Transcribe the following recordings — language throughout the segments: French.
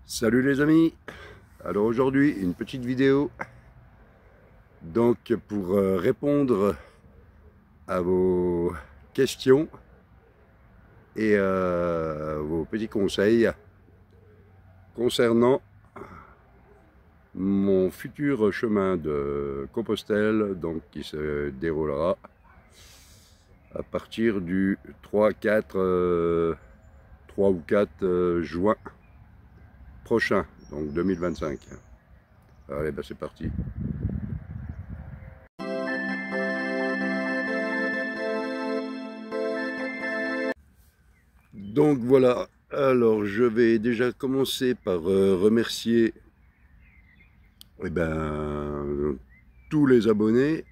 Salut les amis. Alors aujourd'hui une petite vidéo donc pour répondre à vos questions et vos petits conseils concernant mon futur chemin de Compostelle, donc qui se déroulera à partir du 3 ou 4 juin prochain, donc 2025. Allez, ben c'est parti. Donc voilà, alors je vais déjà commencer par remercier tous les abonnés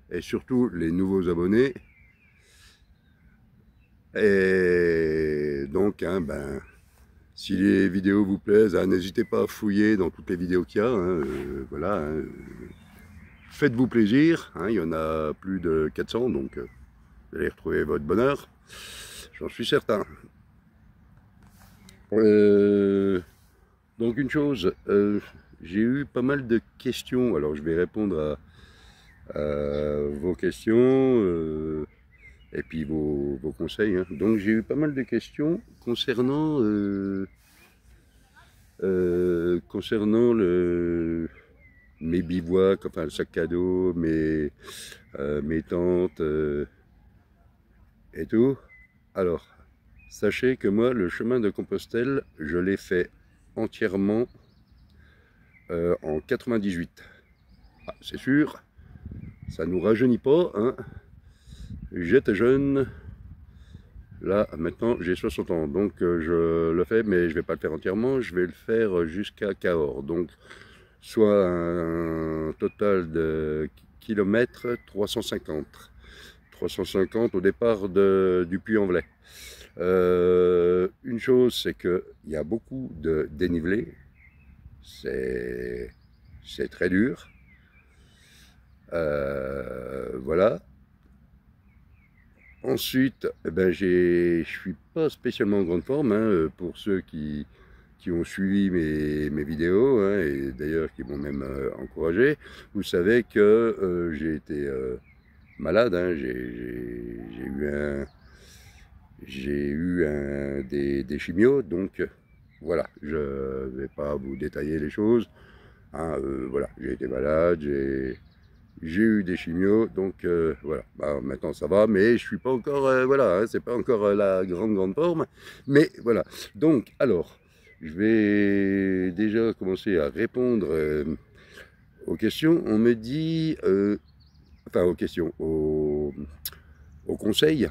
et surtout les nouveaux abonnés. Et donc, si les vidéos vous plaisent, n'hésitez pas à fouiller dans toutes les vidéos qu'il y a. Voilà, faites-vous plaisir, il y en a plus de 400, donc vous allez retrouver votre bonheur, j'en suis certain. Donc une chose, j'ai eu pas mal de questions, alors je vais répondre à vos questions et puis vos conseils. Donc j'ai eu pas mal de questions concernant, mes bivouacs, enfin le sac à dos, mes tentes et tout. Alors, sachez que moi, le chemin de Compostelle, je l'ai fait entièrement en 98. Ah, c'est sûr, ça ne nous rajeunit pas, hein. J'étais jeune, là maintenant j'ai 60 ans, donc je le fais, mais je ne vais pas le faire entièrement, je vais le faire jusqu'à Cahors, donc soit un total de kilomètres 350. 350 au départ du Puy-en-Velay. Une chose, c'est qu'il y a beaucoup de dénivelé, c'est très dur. Voilà. Ensuite, je suis pas spécialement en grande forme, pour ceux qui ont suivi mes vidéos, et d'ailleurs qui m'ont même encouragé. Vous savez que j'ai été malade, j'ai eu des chimios, donc voilà, je ne vais pas vous détailler les choses. Voilà, j'ai été malade, j'ai eu des chimios, donc voilà, maintenant ça va, mais je suis pas encore, voilà, c'est pas encore la grande forme, mais voilà. Donc, alors, je vais déjà commencer à répondre aux questions. On me dit, enfin aux questions, aux conseils.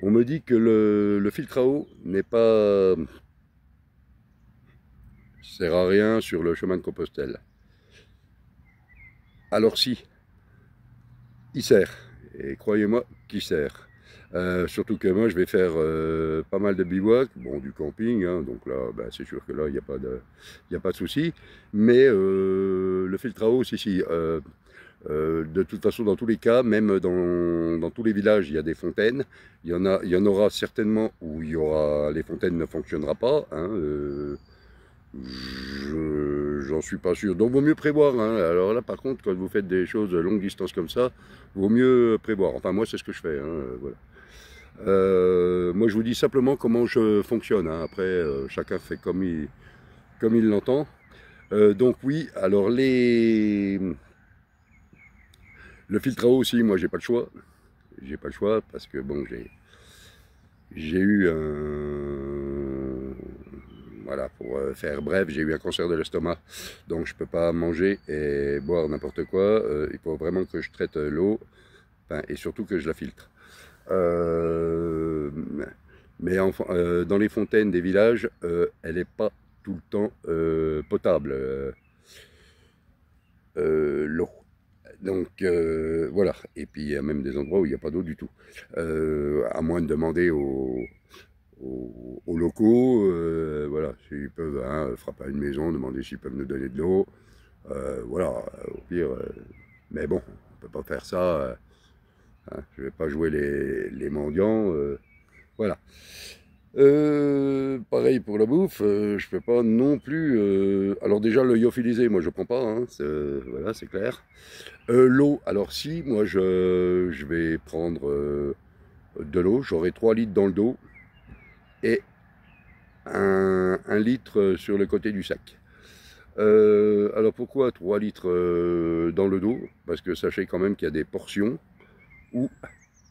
On me dit que le filtre à eau n'est pas, sert à rien sur le chemin de Compostelle. Alors si, il sert, et croyez-moi qu'il sert. Surtout que moi je vais faire pas mal de bivouac, bon du camping, donc là c'est sûr que là il n'y a pas de souci, mais le filtre à eau, si, de toute façon dans tous les cas, même dans tous les villages il y a des fontaines, il y en aura certainement où les fontaines ne fonctionneront pas, j'en suis pas sûr. Donc vaut mieux prévoir. Alors là par contre, quand vous faites des choses de longue distance comme ça, vaut mieux prévoir. Enfin moi c'est ce que je fais. Voilà. Moi je vous dis simplement comment je fonctionne. Après chacun fait comme il l'entend. Donc oui, alors le filtre à eau aussi, moi j'ai pas le choix. J'ai pas le choix parce que bon j'ai eu voilà, pour faire bref, j'ai eu un cancer de l'estomac, donc je ne peux pas manger et boire n'importe quoi. Il faut vraiment que je traite l'eau, et surtout que je la filtre. Mais enfin, dans les fontaines des villages, elle n'est pas tout le temps potable, l'eau. Donc voilà, et puis il y a même des endroits où il n'y a pas d'eau du tout, à moins de demander aux locaux, voilà, s'ils peuvent frapper à une maison, demander s'ils peuvent nous donner de l'eau, voilà, au pire, mais bon, on peut pas faire ça, je vais pas jouer les mendiants, voilà. Pareil pour la bouffe, je peux pas non plus. Alors déjà le lyophilisé, moi je prends pas, hein, voilà, c'est clair. L'eau, alors si, moi je vais prendre de l'eau, j'aurai 3 litres dans le dos et un litre sur le côté du sac. Alors pourquoi 3 litres dans le dos? Parce que sachez quand même qu'il y a des portions où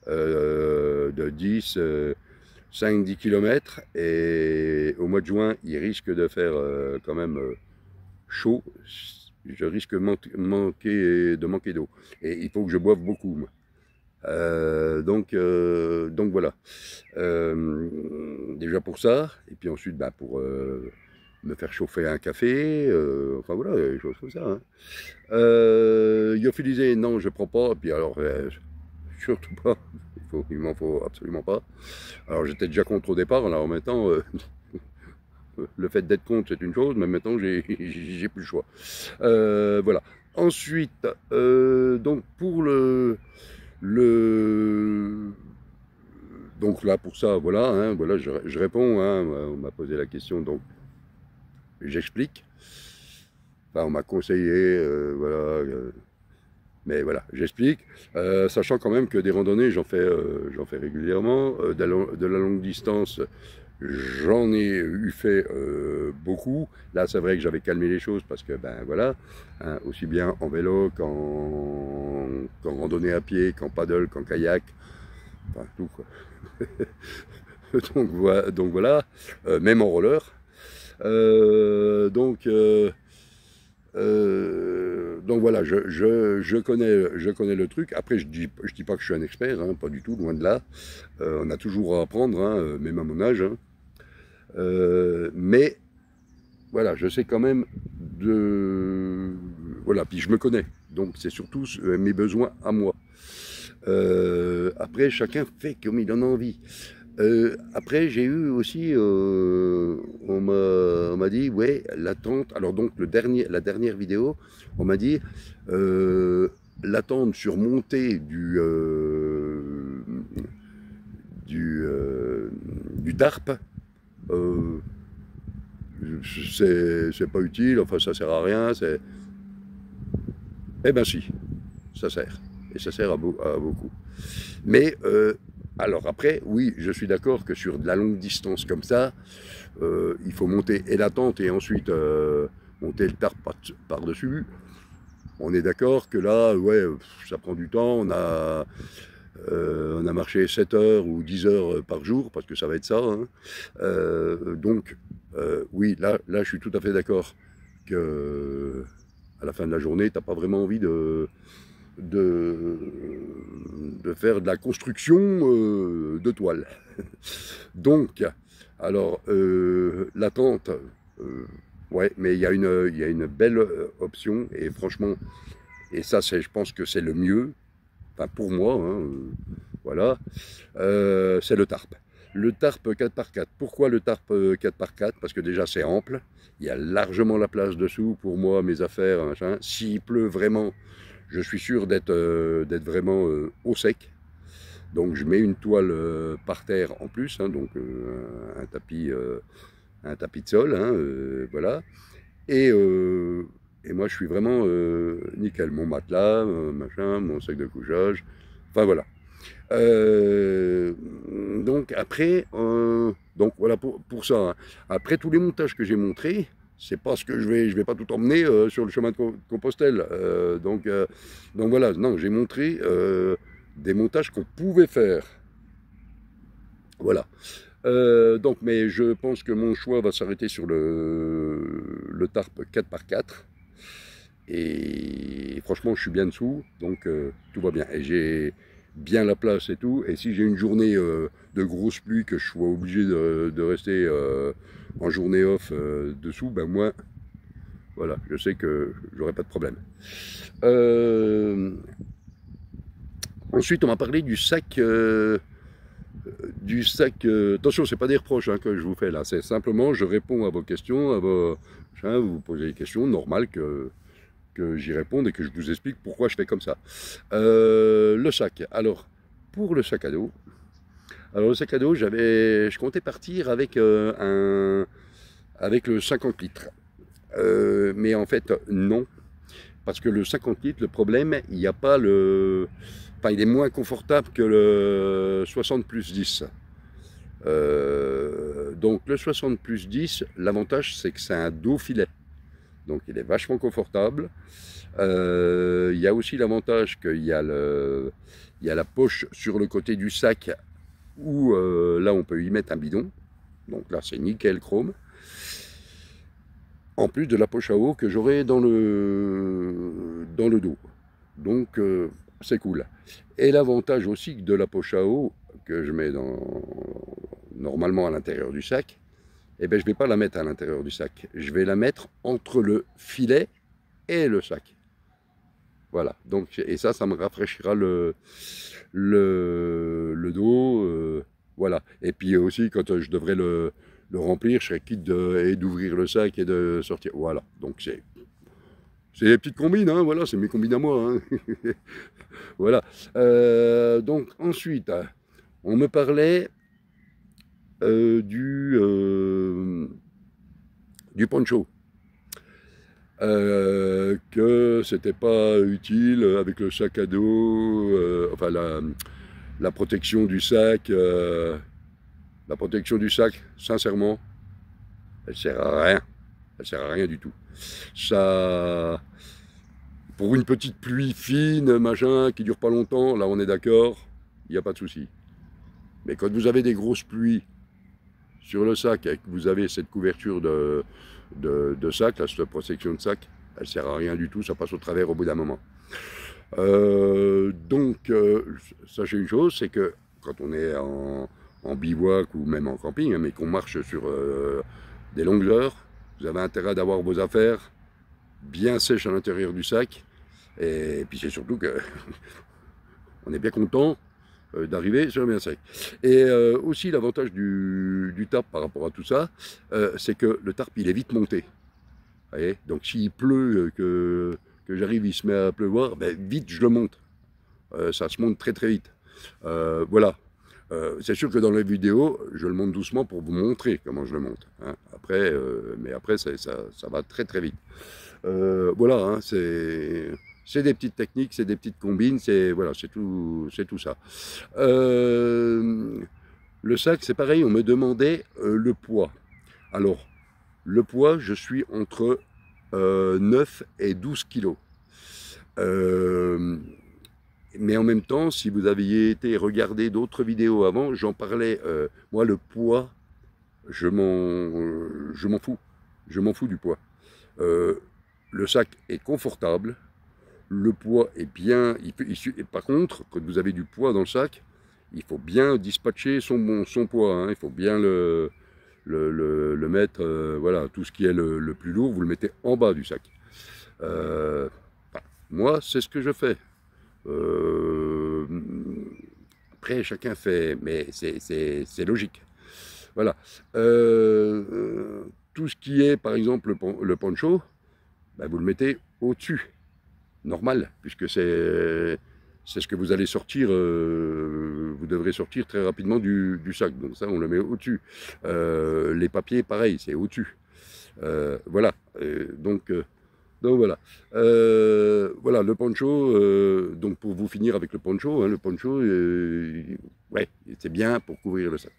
de 10, 5-10 km et au mois de juin il risque de faire quand même chaud, je risque de manquer d'eau et il faut que je boive beaucoup moi. Donc voilà, déjà pour ça et puis ensuite bah, pour me faire chauffer un café, enfin voilà, des choses comme ça. Hein. Lyophilisé, non, je prends pas. Et puis alors, surtout pas. Il m'en faut absolument pas. Alors j'étais déjà contre au départ. Alors maintenant, le fait d'être contre, c'est une chose, mais maintenant j'ai plus le choix. Voilà. Ensuite, donc pour le donc là pour ça, voilà, hein, voilà, je réponds. Hein, on m'a posé la question, donc j'explique. Enfin, on m'a conseillé, voilà, mais voilà, j'explique. Sachant quand même que des randonnées, j'en fais régulièrement. De la longue distance, j'en ai eu fait beaucoup. Là, c'est vrai que j'avais calmé les choses parce que, ben voilà, hein, aussi bien en vélo qu'en randonnée à pied, qu'en paddle, qu'en kayak, enfin tout quoi. donc voilà, même en roller. Donc voilà, je connais le truc. Après, je dis pas que je suis un expert, hein, pas du tout, loin de là. On a toujours à apprendre, hein, même à mon âge. Hein. Mais voilà, je sais quand même de... Voilà, puis je me connais. Donc c'est surtout mes besoins à moi. Après, chacun fait comme il en a envie. Après, j'ai eu aussi, on m'a dit, ouais, l'attente. Alors donc la dernière vidéo, on m'a dit, l'attente sur montée du DARP, c'est pas utile. Enfin, ça sert à rien. Eh ben si, ça sert. Et ça sert à beaucoup. Mais alors après, oui, je suis d'accord que sur de la longue distance comme ça, il faut monter et la tente et ensuite monter le tarp par-dessus. On est d'accord que là, ouais, ça prend du temps. On a marché 7 heures ou 10 heures par jour, parce que ça va être ça. Hein. Donc, oui, là, je suis tout à fait d'accord que à la fin de la journée, tu n'as pas vraiment envie de faire de la construction de toile. Donc, alors, la tente, ouais, mais il y a une belle option, et franchement, et ça, je pense que c'est le mieux, enfin pour moi, hein, voilà, c'est le tarp. Le tarp 4x4. Pourquoi le tarp 4x4? Parce que déjà, c'est ample, il y a largement la place dessous pour moi, mes affaires, machin. S'il pleut vraiment, je suis sûr d'être vraiment au sec. Donc je mets une toile par terre en plus, hein, donc un tapis de sol, hein, voilà. Et moi je suis vraiment nickel. Mon matelas, machin, mon sac de couchage, enfin voilà. Donc après, donc voilà pour ça. Hein. Après tous les montages que j'ai montrés, c'est parce que je vais pas tout emmener sur le chemin de Compostelle. Donc voilà, non, j'ai montré des montages qu'on pouvait faire. Voilà. Donc, mais je pense que mon choix va s'arrêter sur le tarp 4x4. Et franchement, je suis bien dessous, donc tout va bien. Et j'ai bien la place et tout. Et si j'ai une journée de grosse pluie, que je sois obligé de rester en journée off dessous, ben moi, voilà, je sais que j'aurai pas de problème. Ensuite, on m'a parlé du sac. Attention, c'est pas des reproches hein, que je vous fais là. C'est simplement, je réponds à vos questions, vous vous posez des questions, normal que j'y réponde et que je vous explique pourquoi je fais comme ça. Le sac. Alors, pour le sac à dos, Alors le sac à dos, je comptais partir avec, avec le 50 litres. Mais en fait, non. Parce que le 50 litres, le problème, il n'y a pas le... Enfin, il est moins confortable que le 60 plus 10. Donc le 60 plus 10, l'avantage c'est que c'est un dos filet. Donc il est vachement confortable. Il y a aussi l'avantage qu'il y a la poche sur le côté du sac où là on peut y mettre un bidon. Donc là c'est nickel chrome. En plus de la poche à eau que j'aurai dans le dos. Donc c'est cool. Et l'avantage aussi de la poche à eau que je mets normalement à l'intérieur du sac, eh ben, je ne vais pas la mettre à l'intérieur du sac. Je vais la mettre entre le filet et le sac. Voilà. Donc, et ça me rafraîchira le dos. Voilà. Et puis aussi, quand je devrais le remplir, je serais quitte d'ouvrir le sac et de sortir. Voilà. Donc, c'est des petites combines, hein, voilà, c'est mes combines à moi. Hein. Voilà. Donc, ensuite, on me parlait du poncho. Que c'était pas utile avec le sac à dos, enfin la protection du sac. La protection du sac, sincèrement, elle sert à rien. Elle sert à rien du tout. Ça, pour une petite pluie fine, machin, qui dure pas longtemps, là on est d'accord, il n'y a pas de souci. Mais quand vous avez des grosses pluies sur le sac et que vous avez cette couverture de sac, là, cette protection de sac, elle sert à rien du tout, ça passe au travers au bout d'un moment. Donc, sachez une chose, c'est que quand on est en bivouac ou même en camping, hein, mais qu'on marche sur des longues heures, vous avez intérêt d'avoir vos affaires bien sèches à l'intérieur du sac. Et puis c'est surtout que on est bien content d'arriver sur le bien sec. Et aussi l'avantage du tarp par rapport à tout ça, c'est que le tarp il est vite monté. Vous voyez, donc s'il pleut, que j'arrive, il se met à pleuvoir, ben, vite je le monte. Ça se monte très très vite. Voilà. C'est sûr que dans les vidéos, je le monte doucement pour vous montrer comment je le monte. Hein. Après, mais après, ça va très très vite. Voilà, hein, c'est des petites techniques, c'est des petites combines, voilà, c'est tout ça. Le sac, c'est pareil, on me demandait le poids. Alors, le poids, je suis entre 9 et 12 kilos. Mais en même temps, si vous aviez été regarder d'autres vidéos avant, j'en parlais. Moi, le poids, je m'en fous. Je m'en fous du poids. Le sac est confortable. Le poids est bien. Par contre, quand vous avez du poids dans le sac, il faut bien dispatcher son poids. Hein, il faut bien le mettre. Voilà, tout ce qui est le plus lourd, vous le mettez en bas du sac. Moi, c'est ce que je fais. Après, chacun fait, mais c'est logique. Voilà. Tout ce qui est, par exemple, le poncho, ben, vous le mettez au-dessus, normal, puisque c'est ce que vous allez sortir, vous devrez sortir très rapidement du sac. Donc ça, on le met au-dessus. Les papiers, pareil, c'est au-dessus. Voilà. Donc voilà. Voilà, le poncho, donc pour vous finir avec le poncho, hein, ouais, c'est bien pour couvrir le sac.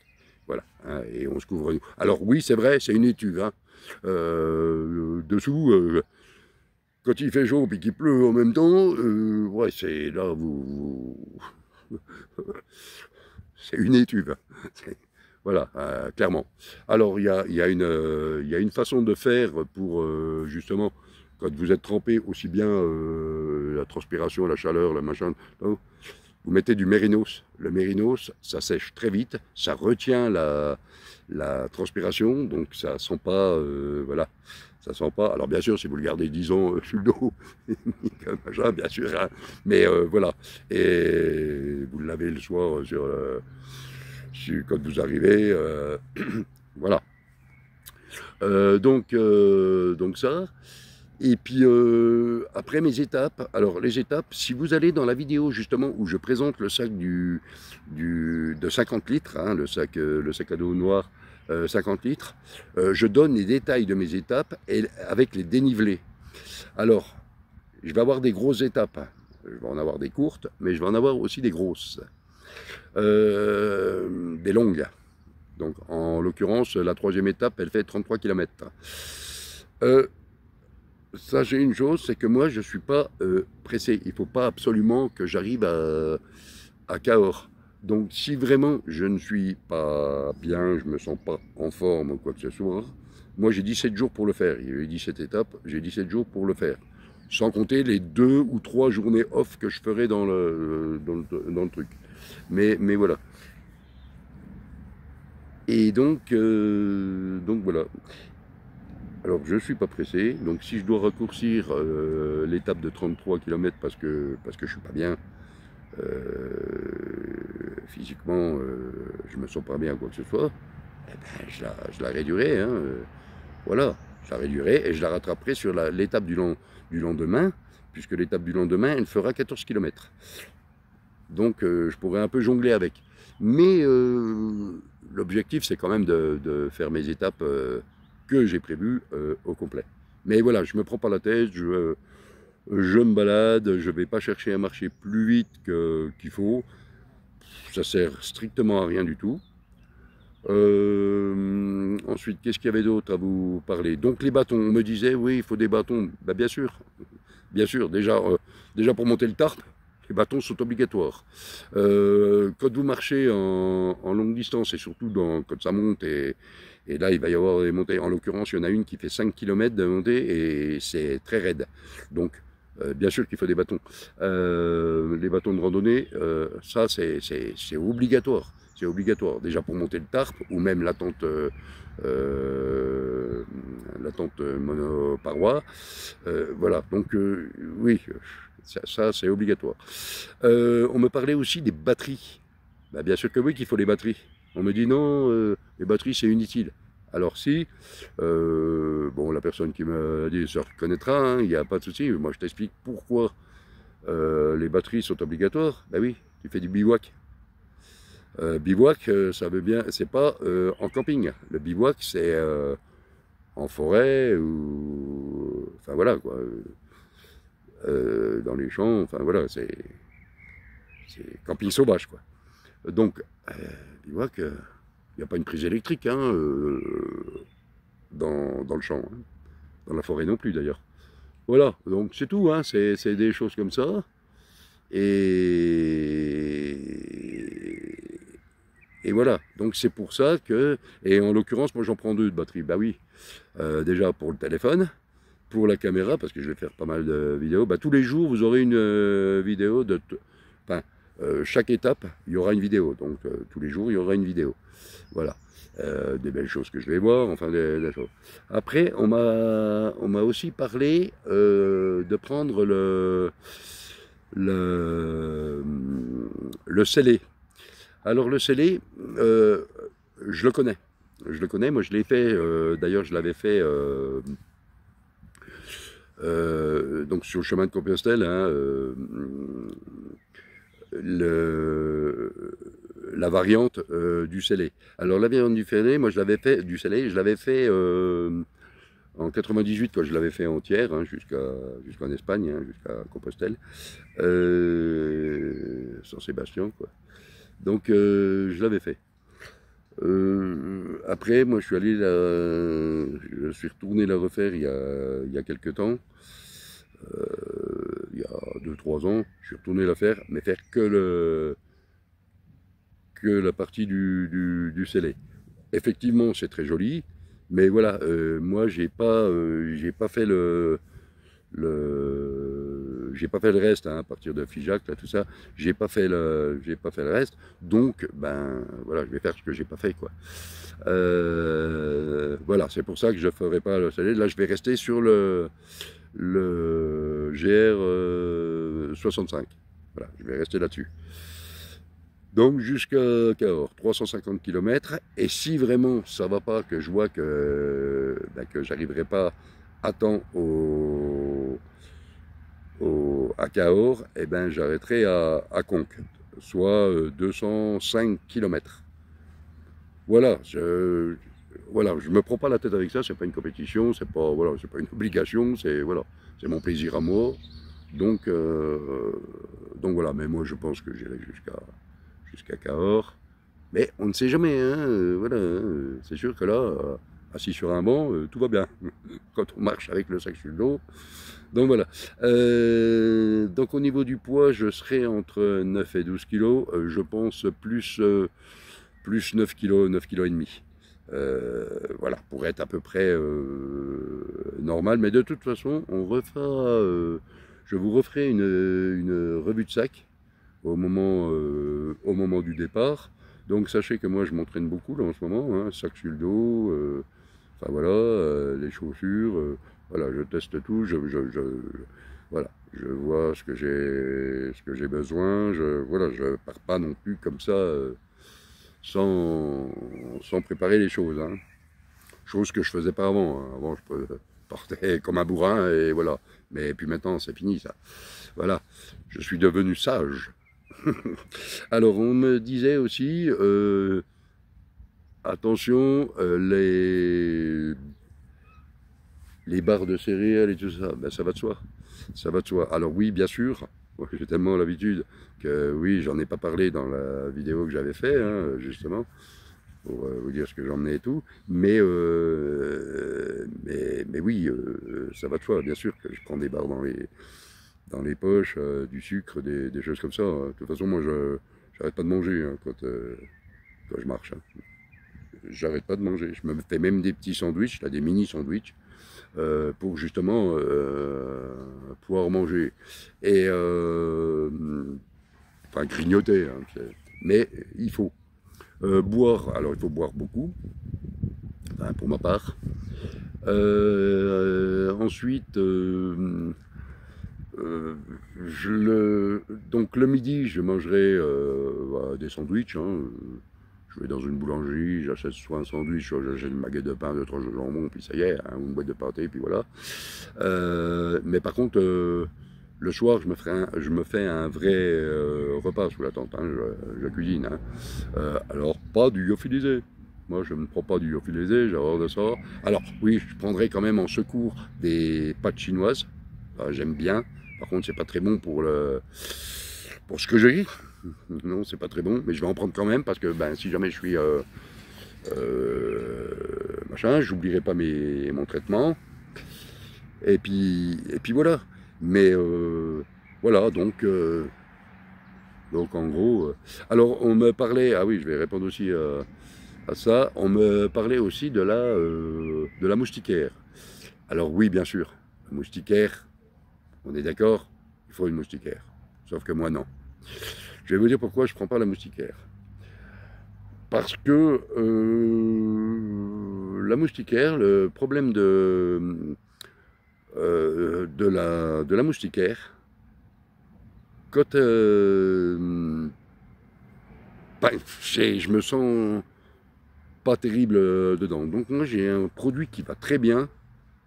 Voilà, hein, et on se couvre nous. Alors oui, c'est vrai, c'est une étuve. Hein. Dessous, quand il fait chaud et qu'il pleut en même temps, ouais, c'est là, c'est une étuve. Voilà, clairement. Alors, il y a une façon de faire pour, justement, quand vous êtes trempé, aussi bien la transpiration, la chaleur, le machin, vous mettez du mérinos. Le mérinos, ça sèche très vite, ça retient la transpiration, donc ça sent pas, voilà, ça sent pas. Alors bien sûr, si vous le gardez 10 ans sur le dos, machin, bien sûr, hein, mais voilà. Et vous le lavez le soir quand vous arrivez, voilà. Donc ça. Et puis après mes étapes, alors les étapes, si vous allez dans la vidéo justement où je présente le sac de 50 litres, hein, le sac à dos noir 50 litres, je donne les détails de mes étapes et, avec les dénivelés. Alors, je vais avoir des grosses étapes, je vais en avoir des courtes, mais je vais en avoir aussi des grosses, des longues. Donc en l'occurrence, la troisième étape, elle fait 33 km. Sachez une chose, c'est que moi je ne suis pas pressé. Il ne faut pas absolument que j'arrive à Cahors. Donc si vraiment je ne suis pas bien, je ne me sens pas en forme ou quoi que ce soit, moi j'ai 17 jours pour le faire. Il y a eu 17 étapes, j'ai 17 jours pour le faire. Sans compter les 2 ou 3 journées off que je ferai dans le truc. Mais voilà. Et donc voilà. Alors je ne suis pas pressé, donc si je dois raccourcir l'étape de 33 km parce que je ne suis pas bien, physiquement je ne me sens pas bien quoi que ce soit, eh ben, je la réduirai, hein, voilà, je la réduirai et je la rattraperai sur l'étape du lendemain, puisque l'étape du lendemain elle fera 14 km. Donc je pourrais un peu jongler avec. Mais l'objectif c'est quand même de faire mes étapes que j'ai prévues au complet. Mais voilà, je ne me prends pas la tête, je me balade, je ne vais pas chercher à marcher plus vite qu'il faut. Ça sert strictement à rien du tout. Ensuite, qu'est-ce qu'il y avait d'autre à vous parler? Donc les bâtons, on me disait, oui, il faut des bâtons. Ben, bien sûr, déjà pour monter le Tarpe, les bâtons sont obligatoires. Quand vous marchez en longue distance, et surtout quand ça monte, et là il va y avoir des montées, en l'occurrence il y en a une qui fait 5 km de montée, et c'est très raide. Donc bien sûr qu'il faut des bâtons. Les bâtons de randonnée, ça c'est obligatoire. C'est obligatoire, déjà pour monter le Tarpe, ou même la tente monoparoi. Voilà, donc oui, ça c'est obligatoire. On me parlait aussi des batteries. Bah, bien sûr que oui, qu'il faut les batteries. On me dit non, les batteries c'est inutile. Alors si, bon, la personne qui m'a dit se reconnaîtra, hein, il n'y a pas de souci. Moi je t'explique pourquoi les batteries sont obligatoires. Ben oui, tu fais du bivouac. Bivouac, ça veut bien, c'est pas en camping. Le bivouac, c'est en forêt ou, enfin voilà quoi, dans les champs. Enfin voilà, c'est camping sauvage quoi. Donc bivouac, il n'y a pas une prise électrique hein, dans le champ, hein. Dans la forêt non plus d'ailleurs. Voilà, donc c'est tout, hein, c'est des choses comme ça. Et voilà, donc c'est pour ça que, et en l'occurrence, moi j'en prends 2 de batterie. Bah oui, déjà pour le téléphone, pour la caméra, parce que je vais faire pas mal de vidéos. Bah, tous les jours, vous aurez une vidéo de, enfin, chaque étape, il y aura une vidéo. Donc tous les jours, il y aura une vidéo. Voilà, des belles choses que je vais voir, enfin des choses. Après, on m'a aussi parlé de prendre le scellé. Alors le scellé, je le connais. Je le connais, moi je l'ai fait, d'ailleurs je l'avais fait donc sur le chemin de Compostelle, hein, la variante du scellé. Alors la variante du scellé, moi je l'avais fait, je l'avais fait en 98, quand je l'avais fait entière, hein, jusqu'en Espagne, hein, jusqu'à Compostelle, San Sébastien, quoi. Donc je l'avais fait. Après, moi je suis retourné la refaire il y a quelques temps, il y a 2-3 ans, je suis retourné la faire, mais faire que la partie du scellé. Effectivement, c'est très joli, mais voilà, moi j'ai pas fait j'ai pas fait le reste hein, à partir de Figeac, là, tout ça, j'ai pas fait le reste, donc ben voilà, je vais faire ce que j'ai pas fait quoi. Voilà, c'est pour ça que je ferai pas le scellé. Là je vais rester sur le GR 65. Voilà, je vais rester là-dessus. Donc jusqu'à Cahors, 350 km. Et si vraiment ça va pas, que je vois que j'arriverai pas à temps à Cahors, eh ben, j'arrêterai à Conques, soit 205 km. Voilà, voilà, je me prends pas la tête avec ça, c'est pas une compétition, c'est pas, voilà, c'est pas une obligation, c'est voilà, c'est mon plaisir à moi. Donc, voilà, mais moi je pense que j'irai jusqu'à Cahors. Mais on ne sait jamais, hein, voilà, hein, c'est sûr que là, assis sur un banc, tout va bien. Quand on marche avec le sac sur le dos. Donc voilà. Donc au niveau du poids, je serai entre 9 et 12 kilos. Je pense plus 9 kilos, 9 kilos et demi. Voilà, pour être à peu près normal. Mais de toute façon, je vous referai une revue de sac au moment du départ. Donc sachez que moi je m'entraîne beaucoup là en ce moment, hein, sac sur le dos, enfin voilà, les chaussures, voilà, je teste tout, voilà, je vois ce que j'ai besoin, voilà, je pars pas non plus comme ça sans préparer les choses, hein. Chose que je faisais pas avant, hein. Avant je partais comme un bourrin et voilà. Mais puis maintenant c'est fini ça. Voilà, je suis devenu sage. Alors, on me disait aussi, attention, les barres de céréales et tout ça, ben, ça va de soi. Ça va de soi. Alors oui, bien sûr, j'ai tellement l'habitude que oui, j'en ai pas parlé dans la vidéo que j'avais fait, hein, justement, pour vous dire ce que j'emmenais et tout. Mais oui, ça va de soi. Bien sûr que je prends des barres dans les poches, du sucre, des choses comme ça. De toute façon, moi, je j'arrête pas de manger hein, quand je marche, hein. J'arrête pas de manger. Je me fais même des petits sandwichs, là, des mini sandwichs, pour justement pouvoir manger. Et enfin grignoter, hein, mais il faut boire. Alors il faut boire beaucoup, enfin, pour ma part. Ensuite, Euh, donc le midi, je mangerai des sandwichs, hein. Je vais dans une boulangerie, j'achète soit un sandwich, soit j'achète une baguette de pain, deux, trois jambons, puis ça y est, hein, une boîte de pâté, puis voilà. Mais par contre, le soir, je me fais un vrai repas sous la tente, hein, je cuisine, hein. Alors, pas du lyophilisé. Moi, je ne prends pas du lyophilisé, j'ai horreur de ça. Alors, oui, je prendrai quand même en secours des pâtes chinoises. J'aime bien. Par contre, c'est pas très bon pour ce que j'ai. Non, c'est pas très bon, mais je vais en prendre quand même parce que ben, si jamais je suis machin, j'oublierai pas mon traitement. Et puis voilà. Mais voilà, donc en gros. Alors on me parlait, ah oui, je vais répondre aussi à ça. On me parlait aussi de la moustiquaire. Alors oui, bien sûr, la moustiquaire. On est d'accord, il faut une moustiquaire. Sauf que moi, non. Je vais vous dire pourquoi je ne prends pas la moustiquaire. Parce que la moustiquaire, le problème de la moustiquaire, quand ben, je me sens pas terrible dedans. Donc moi j'ai un produit qui va très bien,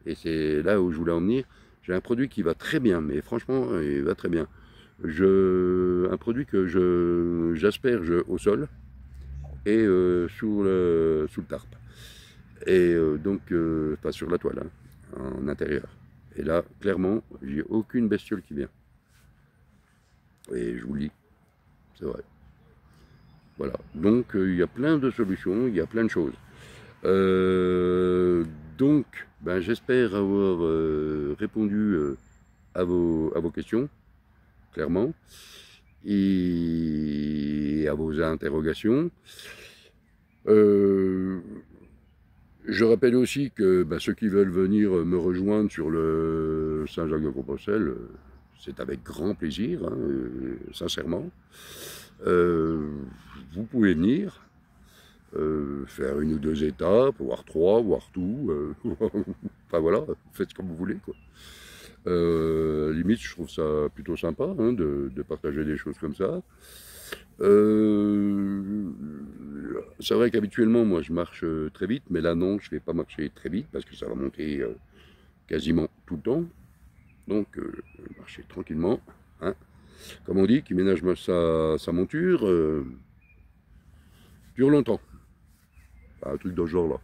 et c'est là où je voulais en venir. J'ai un produit qui va très bien, mais franchement, il va très bien. Un produit que j'asperge au sol et sous le tarp. Et pas sur la toile, hein, en intérieur. Et là, clairement, j'ai aucune bestiole qui vient. Et je vous le dis, c'est vrai. Voilà. Donc, il y a plein de solutions, il y a plein de choses. Donc, ben, j'espère avoir répondu à vos questions, clairement, et à vos interrogations. Je rappelle aussi que ben, ceux qui veulent venir me rejoindre sur le Saint-Jacques-de-Compostelle, c'est avec grand plaisir, hein, sincèrement. Vous pouvez venir, faire une ou deux étapes, voire trois, voire tout. Enfin voilà, faites comme vous voulez, quoi. Limite, je trouve ça plutôt sympa hein, de partager des choses comme ça. C'est vrai qu'habituellement, moi, je marche très vite, mais là, non, je ne vais pas marcher très vite parce que ça va monter quasiment tout le temps. Donc, marcher tranquillement. Hein. Comme on dit, qui ménage sa monture, dure longtemps. Un truc de ce genre là.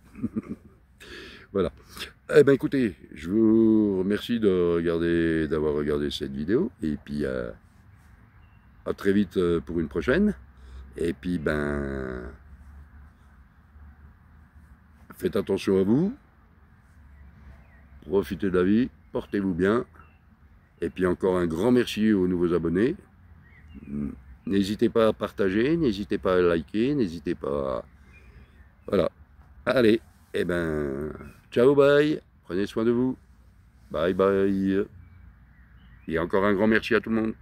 Voilà. Eh ben écoutez, je vous remercie d'avoir regardé cette vidéo. Et puis à très vite pour une prochaine. Et puis ben faites attention à vous. Profitez de la vie. Portez-vous bien. Et puis encore un grand merci aux nouveaux abonnés. N'hésitez pas à partager, n'hésitez pas à liker, n'hésitez pas à... Voilà. Allez, eh ben, ciao, bye. Prenez soin de vous. Bye, bye. Et encore un grand merci à tout le monde.